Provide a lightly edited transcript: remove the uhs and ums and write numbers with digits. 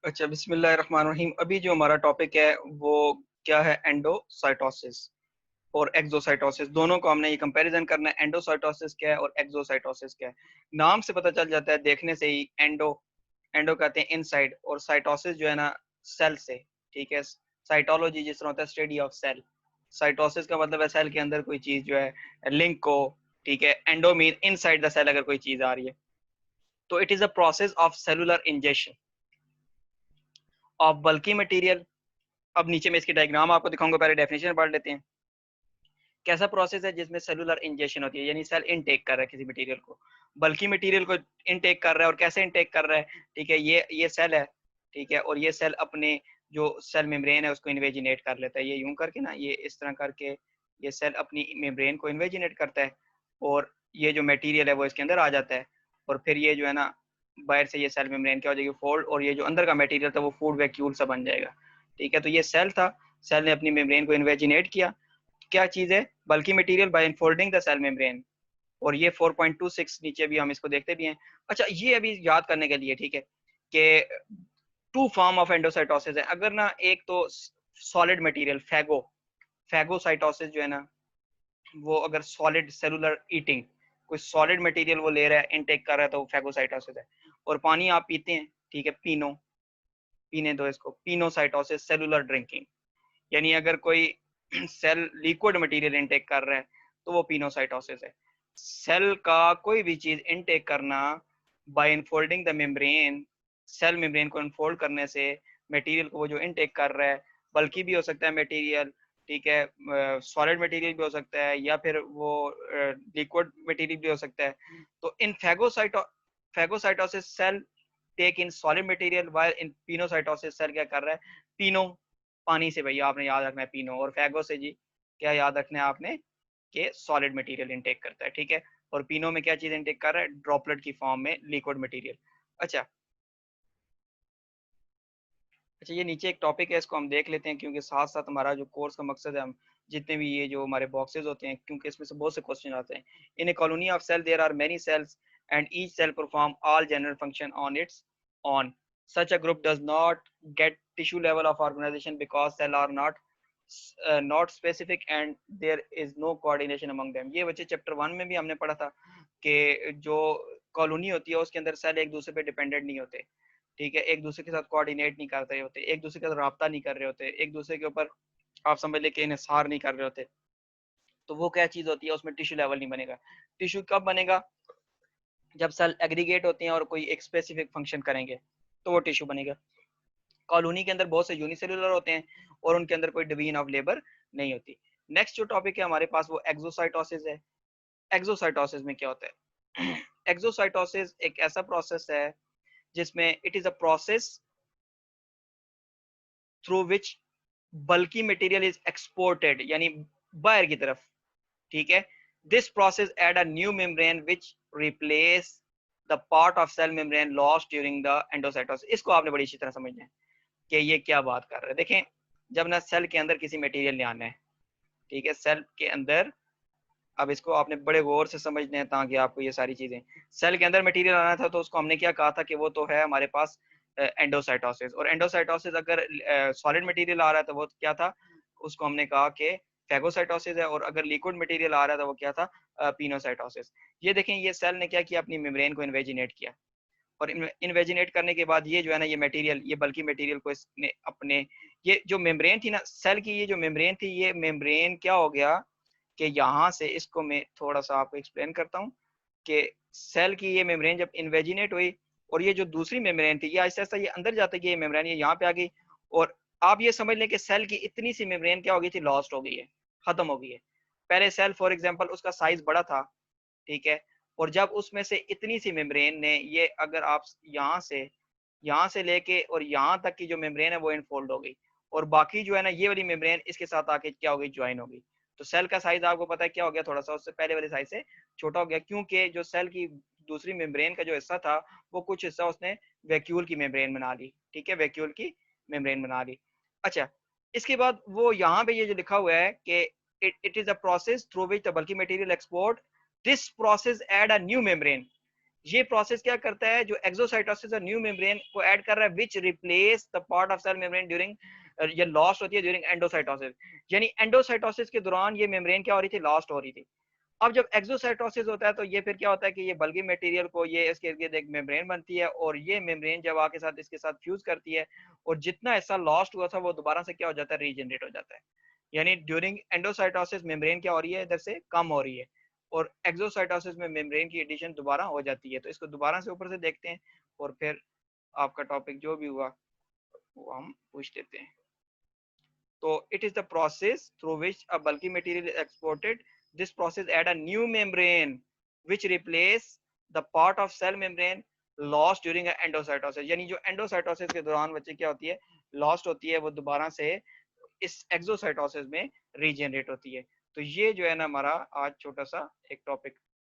अच्छा, बिस्मिल्लाहिर्रहमानिर्रहीम। अभी जो हमारा टॉपिक है वो क्या है, एंडोसाइटोसिस और एक्सोसाइटोसिस। दोनों को हमने ये कंपैरिजन करना है, एंडोसाइटोसिस क्या है और एक्सोसाइटोसिस क्या है। नाम से पता चल जाता है, देखने से ही। एंडो एंडो कहते हैं इनसाइड, और साइटोसिस जो है ना सेल से। ठीक है, साइटोलॉजी जिस तरह होता है स्टडी ऑफ सेल, साइटोसिस का मतलब है सेल के अंदर कोई चीज जो है लिंक को। ठीक है, endo mean inside the cell, अगर कोई चीज आ रही है तो it is a process of cellular injection of bulky material. अब नीचे में इसकी डायग्राम आपको दिखाऊंगा, पहले डेफिनेशन पढ़ लेते हैं। कैसा प्रोसेस है जिसमें सेलुलर इंजेक्शन होती है, यानी सेल इनटेक कर रहा है किसी मटेरियल को, बल्कि मटेरियल को इनटेक कर रहा है। और कैसे इनटेक कर रहा है? ठीक है, ये सेल है। ठीक है, और ये सेल अपने जो सेल मेम्ब्रेन है उसको इन्वेजिनेट कर लेता है, ये यूं करके ना, ये इस तरह करके ये सेल अपनी मेम्ब्रेन को इन्वेजिनेट करता है, और ये जो मटेरियल है वो इसके अंदर आ जाता है। और फिर ये जो है ना, बाहर से ये सेल मेम्ब्रेन क्या हो जाएगी, फोल्ड, और ये जो अंदर का मटेरियल था वो फूड वैक्यूल सा बन जाएगा। ठीक है, तो ये सेल था, सेल ने अपनी मेम्ब्रेन को इन्वेजिनेट किया। क्या चीज है? Bulky material by infolding the cell membrane. और ये 4.26 नीचे भी हम इसको देखते भी हैं। अच्छा, ये अभी याद करने के लिए, ठीक है, कि टू फॉर्म ऑफ एंडोसाइटोसिस है। अगर ना, एक तो सॉलिड मटेरियल फैगोसाइटोसिस जो है ना, वो अगर सॉलिड सेलुलर ईटिंग, कोई सॉलिड मटेरियल वो ले रहा है, इनटेक कर रहा है, तो वो फैगोसाइटोसिस है। और पानी आप पीते हैं, ठीक है, पीने दो इसको, पीनोसाइटोसिस सेलुलर ड्रिंकिंग। यानी अगर कोई सेल लिक्विड मटेरियल इनटेक कर रहा है तो वो पिनोसाइटोसिस है। सेल का कोई भी चीज इनटेक करना by infolding the membrane, cell membrane को इनफोल्ड करने से मटेरियल को वो जो इनटेक कर रहा है, बल्कि भी हो सकता है मटेरियल, ठीक है, सॉलिड मटेरियल भी हो सकता है, या फिर वो लिक्विड मटेरियल भी हो सकता है। तो in phagocytosis cell take in solid material, while in pinocytosis cell क्या कर रहा है, पिनो, पानी से भैया आपने याद रखना है पिनो, और फैगो से जी क्या याद रखना है आपने, कि सॉलिड मटेरियल इनटेक करता है। ठीक है, और पिनो में क्या चीज इनटेक कर रहा है, ड्रॉपलेट की फॉर्म में लिक्विड मटेरियल। अच्छा, अच्छा, ये नीचे एक टॉपिक है, इसको हम देख लेते हैं, क्योंकि साथ साथ हमारा जो कोर्स का मकसद है, हम जितने भी ये जो हमारे बॉक्सेस होते हैं, क्योंकि इसमें से बहुत से क्वेश्चन आते हैं। In a colony of cell there are many cells and each cell perform all general function on its own. such a group does not get tissue level of organization because cell are not specific and there is no coordination among them। ये बच्चे chapter 1 में भी हमने पढ़ा था कि जो colony होती है उसके अंदर सेल एक दूसरे पे डिपेंडेंट नहीं होते। ठीक है, एक दूसरे के साथ कोऑर्डिनेट नहीं कर रहे होते, एक दूसरे के साथ राब्ता नहीं कर रहे होते, एक दूसरे के ऊपर आप समझ ले कि इन्हिसार नहीं कर रहे होते। तो वो क्या चीज होती है, उसमें टिश्यू लेवल नहीं बनेगा। टिश्यू कब बनेगा? जब सेल एग्रीगेट होते हैं और कोई एक स्पेसिफिक फंक्शन करेंगे तो वो टिश्यू बनेगा। कॉलोनी के अंदर बहुत से यूनिसेलुलर होते हैं और उनके अंदर कोई डिवीजन ऑफ लेबर नहीं होती। नेक्स्ट जो टॉपिक है हमारे पास वो एक्सोसाइटोसिस है। एक्सोसाइटोसिस में क्या होता है? एक्सोसाइटोसिस एक ऐसा प्रोसेस है जिसमें it is a process through which bulky material is exported, यानी बाहर की तरफ। ठीक है, this process add a new membrane which replace the part of cell membrane lost during the endocytosis. इसको आपने बड़ी अच्छी तरह समझना है कि ये क्या बात कर रहे हैं। देखें, जब ना सेल के अंदर किसी मटेरियल ने आना है, ठीक है, सेल के अंदर, अब इसको आपने बड़े गौर से समझना है ताकि आपको ये सारी चीजें, सेल के अंदर मटेरियल आना था तो उसको हमने क्या कहा था कि वो तो है हमारे पास एंडोसाइटोसिस। और एंडोसाइटोसिस अगर सॉलिड मटेरियल आ रहा है तो वो क्या था, उसको हमने कहा कि फैगोसाइटोसिस है। और अगर लिक्विड मटेरियल आ रहा था वो क्या था, पिनोसाइटोसिस। ये देखें, ये सेल ने क्या किया, अपनी मेम्ब्रेन को इन्वेजिनेट किया, और इन्वेजिनेट करने के बाद ये जो है ना, ये मटेरियल, ये बल्कि मटेरियल को इसने अपने, ये जो मेम्ब्रेन थी ना सेल की, ये जो मेम्ब्रेन थी, ये मेम्ब्रेन क्या हो गया कि यहाँ से, इसको मैं थोड़ा सा आपको एक्सप्लेन करता हूँ कि सेल की ये मेम्ब्रेन जब इन्वेजिनेट हुई, और ये जो दूसरी मेम्ब्रेन थी, ये आहिस्ता आहिस्ता ये अंदर जाते गई, ये मेम्ब्रेन ये यहाँ पे आ गई। और आप ये समझ लें कि सेल की इतनी सी मेम्ब्रेन क्या हो गई थी, लॉस्ट हो गई है, खत्म हो गई है। पहले सेल फॉर एग्जाम्पल उसका साइज बड़ा था, ठीक है, और जब उसमें से इतनी सी मेम्ब्रेन ने, ये अगर आप यहाँ से लेके और यहाँ तक की जो मेम्ब्रेन है वो इनफोल्ड हो गई, और बाकी जो है ना ये वाली मेम्ब्रेन इसके साथ आके क्या हो गई, ज्वाइन हो गई। तो सेल का साइज आपको पता है क्या हो गया, थोड़ा सा उससे पहले वाले साइज से छोटा हो गया, क्योंकि जो सेल की दूसरी मेम्ब्रेन का जो हिस्सा था, वो कुछ हिस्सा उसने वैक्यूल की मेम्ब्रेन बना ली। ठीक है, वैक्यूल की मेम्ब्रेन बना ली। अच्छा, इसके बाद वो यहाँ पे ये जो लिखा हुआ है कि it is a process through which the bulky material export, this process add a new membrane. ये प्रोसेस क्या करता है, जो एक्सोसाइटोसिस और न्यू मेम्ब्रेन को ऐड कर रहा है which replace the part of cell membrane during, ये लॉस्ट होती है ड्यूरिंग एंडोसाइटोसिस। यानी एंडोसाइटोसिस के दौरान ये मेम्ब्रेन क्या हो रही थी, लॉस्ट हो रही थी। अब जब एक्सोसाइटोसिस होता है तो ये फिर क्या होता है कि ये बल्की मटेरियल को, ये इसके इर्द गिर्द एक मेम्ब्रेन बनती है और ये मेम्ब्रेन जब आके साथ इसके साथ फ्यूज करती है और जितना हिस्सा लॉस्ट हुआ था वो दोबारा से क्या हो जाता है, रीजनरेट हो जाता है। यानी ड्यूरिंग एंडोसाइटोसिस मेम्ब्रेन क्या हो रही है, इधर से कम हो रही है, और एक्सोसाइटोसिस में मेम्ब्रेन की एडिशन दोबारा हो जाती है। तो इसको दोबारा से ऊपर से देखते हैं और फिर आपका टॉपिक जो भी हुआ वो हम पूछ लेते हैं। तो it is the process through which a bulky material is exported. This process add a new membrane which replace the part of cell membrane lost during endocytosis। यानी जो एंडोसाइटोसिस के दौरान बच्चे क्या होती है, लॉस्ट होती है, वो दोबारा से इस एक्सोसाइटोसिस में रीजनरेट होती है। तो ये जो है ना हमारा आज छोटा सा एक टॉपिक